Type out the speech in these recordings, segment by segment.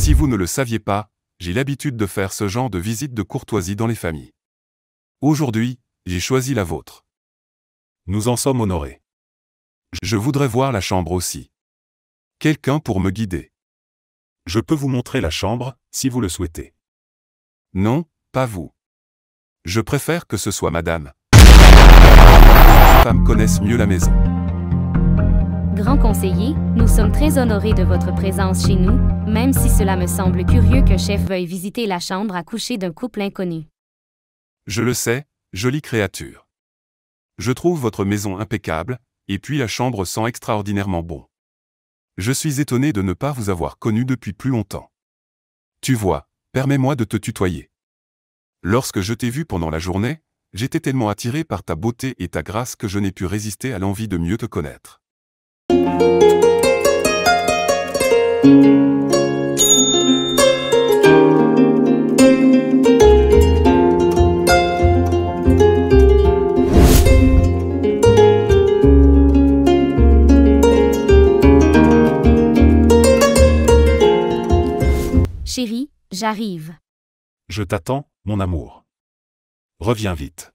Si vous ne le saviez pas, j'ai l'habitude de faire ce genre de visite de courtoisie dans les familles. Aujourd'hui, j'ai choisi la vôtre. Nous en sommes honorés. Je voudrais voir la chambre aussi. Quelqu'un pour me guider. Je peux vous montrer la chambre, si vous le souhaitez. Non, pas vous. Je préfère que ce soit madame. Les femmes connaissent mieux la maison. Grand conseiller, nous sommes très honorés de votre présence chez nous, même si cela me semble curieux qu'un chef veuille visiter la chambre à coucher d'un couple inconnu. Je le sais, jolie créature. Je trouve votre maison impeccable, et puis la chambre sent extraordinairement bon. Je suis étonné de ne pas vous avoir connu depuis plus longtemps. Tu vois, permets-moi de te tutoyer. Lorsque je t'ai vu pendant la journée, j'étais tellement attiré par ta beauté et ta grâce que je n'ai pu résister à l'envie de mieux te connaître. Chérie, j'arrive. Je t'attends, mon amour. Reviens vite.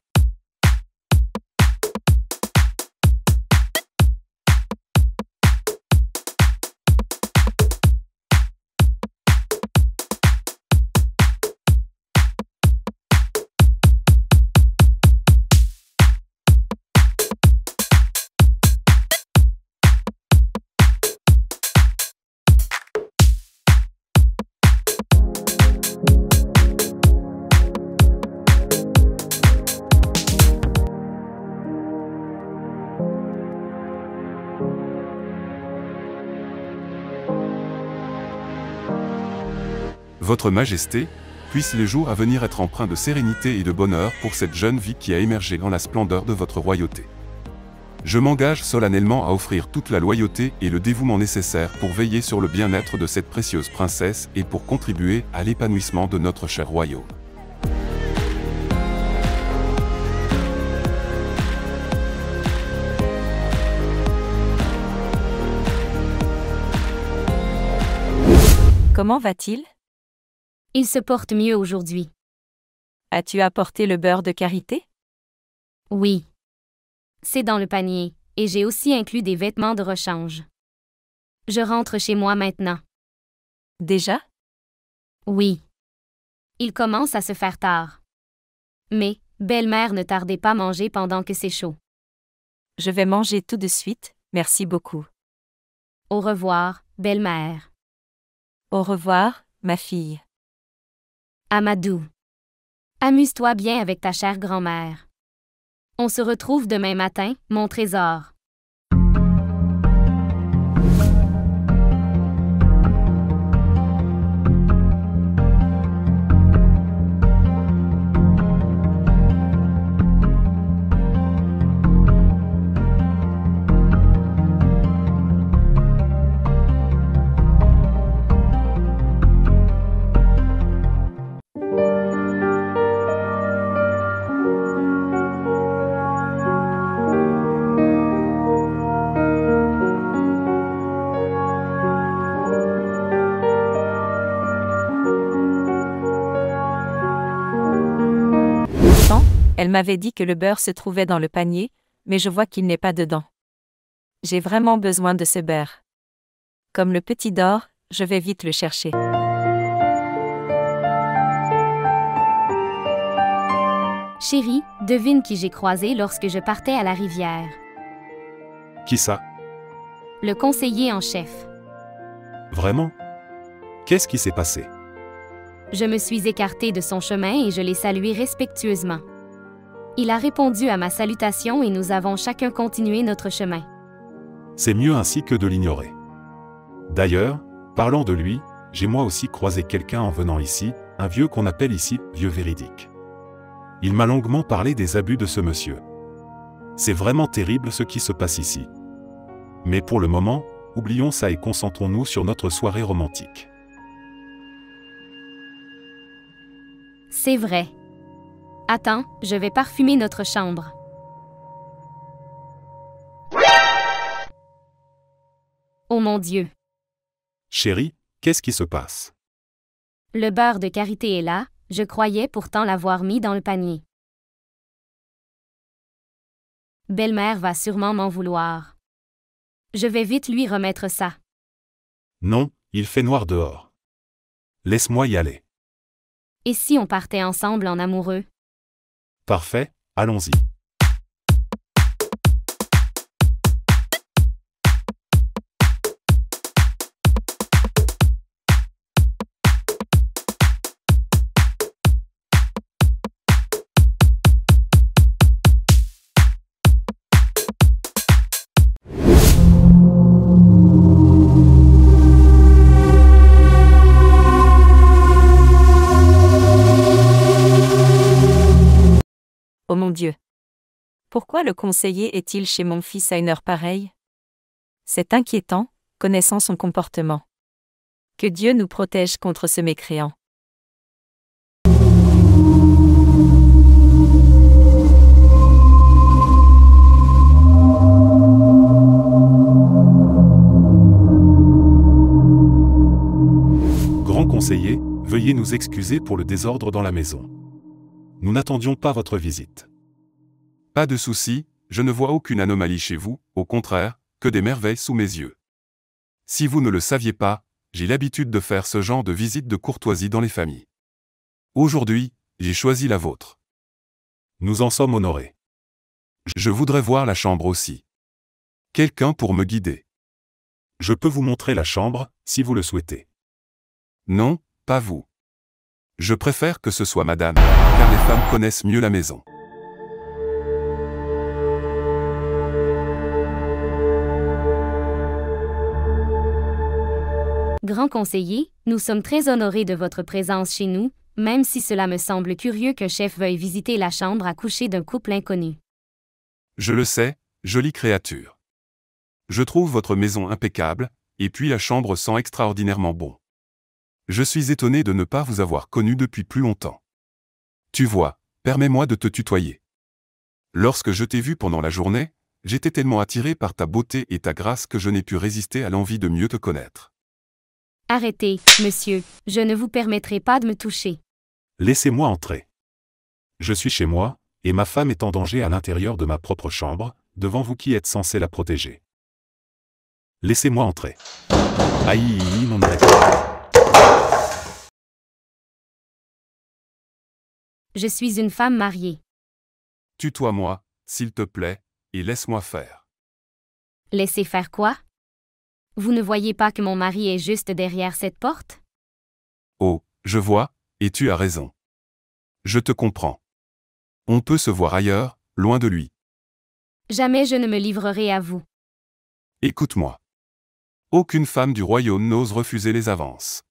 Votre Majesté, puissent les jours à venir être empreints de sérénité et de bonheur pour cette jeune vie qui a émergé dans la splendeur de votre royauté. Je m'engage solennellement à offrir toute la loyauté et le dévouement nécessaires pour veiller sur le bien-être de cette précieuse princesse et pour contribuer à l'épanouissement de notre cher royaume. Comment va-t-il? Il se porte mieux aujourd'hui. As-tu apporté le beurre de karité? Oui. C'est dans le panier, et j'ai aussi inclus des vêtements de rechange. Je rentre chez moi maintenant. Déjà? Oui. Il commence à se faire tard. Mais, belle-mère, ne tardez pas à manger pendant que c'est chaud. Je vais manger tout de suite, merci beaucoup. Au revoir, belle-mère. Au revoir, ma fille. Amadou. Amuse-toi bien avec ta chère grand-mère. On se retrouve demain matin, mon trésor. Elle m'avait dit que le beurre se trouvait dans le panier, mais je vois qu'il n'est pas dedans. J'ai vraiment besoin de ce beurre. Comme le petit dort, je vais vite le chercher. Chérie, devine qui j'ai croisé lorsque je partais à la rivière. Qui ça? Le conseiller en chef. Vraiment? Qu'est-ce qui s'est passé? Je me suis écartée de son chemin et je l'ai salué respectueusement. Il a répondu à ma salutation et nous avons chacun continué notre chemin. C'est mieux ainsi que de l'ignorer. D'ailleurs, parlant de lui, j'ai moi aussi croisé quelqu'un en venant ici, un vieux qu'on appelle ici vieux véridique. Il m'a longuement parlé des abus de ce monsieur. C'est vraiment terrible ce qui se passe ici. Mais pour le moment, oublions ça et concentrons-nous sur notre soirée romantique. C'est vrai. Attends, je vais parfumer notre chambre. Oh mon Dieu! Chérie, qu'est-ce qui se passe? Le beurre de karité est là, je croyais pourtant l'avoir mis dans le panier. Belle-mère va sûrement m'en vouloir. Je vais vite lui remettre ça. Non, il fait noir dehors. Laisse-moi y aller. Et si on partait ensemble en amoureux? Parfait, allons-y. Oh mon Dieu! Pourquoi le conseiller est-il chez mon fils à une heure pareille? C'est inquiétant, connaissant son comportement. Que Dieu nous protège contre ce mécréant. Grand conseiller, veuillez nous excuser pour le désordre dans la maison. Nous n'attendions pas votre visite. Pas de souci, je ne vois aucune anomalie chez vous, au contraire, que des merveilles sous mes yeux. Si vous ne le saviez pas, j'ai l'habitude de faire ce genre de visite de courtoisie dans les familles. Aujourd'hui, j'ai choisi la vôtre. Nous en sommes honorés. Je voudrais voir la chambre aussi. Quelqu'un pour me guider. Je peux vous montrer la chambre, si vous le souhaitez. Non, pas vous. Je préfère que ce soit madame, car les femmes connaissent mieux la maison. Grand conseiller, nous sommes très honorés de votre présence chez nous, même si cela me semble curieux qu'un chef veuille visiter la chambre à coucher d'un couple inconnu. Je le sais, jolie créature. Je trouve votre maison impeccable, et puis la chambre sent extraordinairement bon. Je suis étonné de ne pas vous avoir connu depuis plus longtemps. Tu vois, permets-moi de te tutoyer. Lorsque je t'ai vu pendant la journée, j'étais tellement attiré par ta beauté et ta grâce que je n'ai pu résister à l'envie de mieux te connaître. Arrêtez, monsieur, je ne vous permettrai pas de me toucher. Laissez-moi entrer. Je suis chez moi, et ma femme est en danger à l'intérieur de ma propre chambre, devant vous qui êtes censé la protéger. Laissez-moi entrer. Aïe, mon arrêt. Je suis une femme mariée. Tutoie-moi, s'il te plaît, et laisse-moi faire. Laissez faire quoi? Vous ne voyez pas que mon mari est juste derrière cette porte? Oh, je vois, et tu as raison. Je te comprends. On peut se voir ailleurs, loin de lui. Jamais je ne me livrerai à vous. Écoute-moi. Aucune femme du royaume n'ose refuser les avances.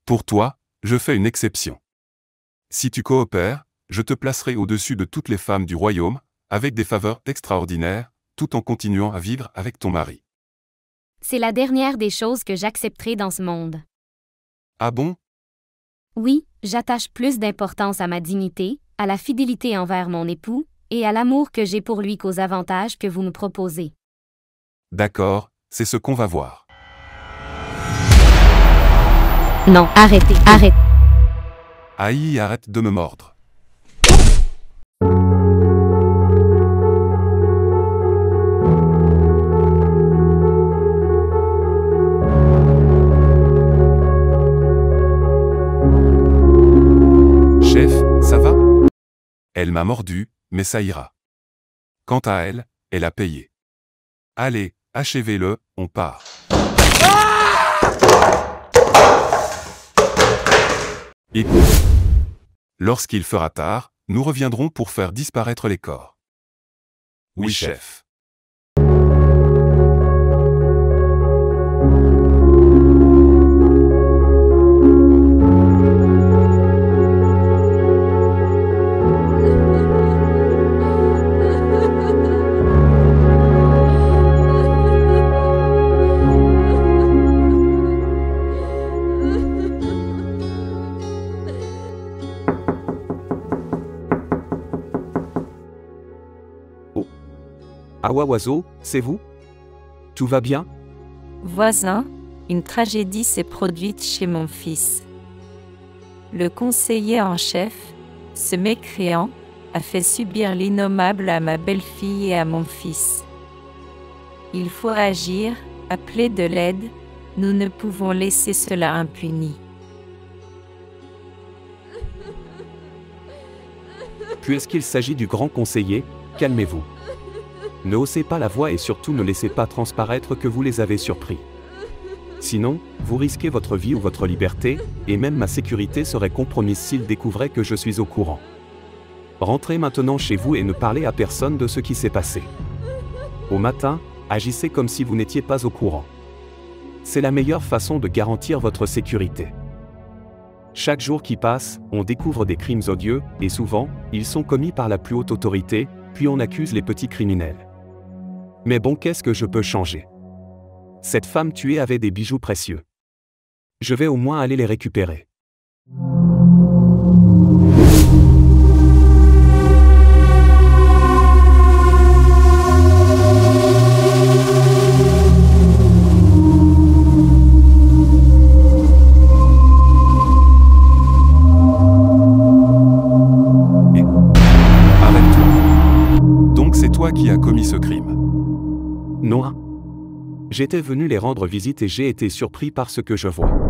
Pour toi, je fais une exception. Si tu coopères, je te placerai au-dessus de toutes les femmes du royaume, avec des faveurs extraordinaires, tout en continuant à vivre avec ton mari. C'est la dernière des choses que j'accepterai dans ce monde. Ah bon? Oui, j'attache plus d'importance à ma dignité, à la fidélité envers mon époux, et à l'amour que j'ai pour lui qu'aux avantages que vous me proposez. D'accord, c'est ce qu'on va voir. Non, arrêtez, arrêtez. Aïe, arrête de me mordre. Chef, ça va? Elle m'a mordu, mais ça ira. Quant à elle, elle a payé. Allez, achevez-le, on part. Écoute. Lorsqu'il fera tard, nous reviendrons pour faire disparaître les corps. Oui, chef. Awa Oiseau, c'est vous? Tout va bien? Voisin, une tragédie s'est produite chez mon fils. Le conseiller en chef, ce mécréant, a fait subir l'innommable à ma belle-fille et à mon fils. Il faut agir, appeler de l'aide, nous ne pouvons laisser cela impuni. Puisqu'il s'agit du grand conseiller, calmez-vous. Ne haussez pas la voix et surtout ne laissez pas transparaître que vous les avez surpris. Sinon, vous risquez votre vie ou votre liberté, et même ma sécurité serait compromise s'ils découvraient que je suis au courant. Rentrez maintenant chez vous et ne parlez à personne de ce qui s'est passé. Au matin, agissez comme si vous n'étiez pas au courant. C'est la meilleure façon de garantir votre sécurité. Chaque jour qui passe, on découvre des crimes odieux, et souvent, ils sont commis par la plus haute autorité, puis on accuse les petits criminels. Mais bon, qu'est-ce que je peux changer? Cette femme tuée avait des bijoux précieux. Je vais au moins aller les récupérer. C'est toi qui as commis ce crime. Non. J'étais venu les rendre visite et j'ai été surpris par ce que je vois.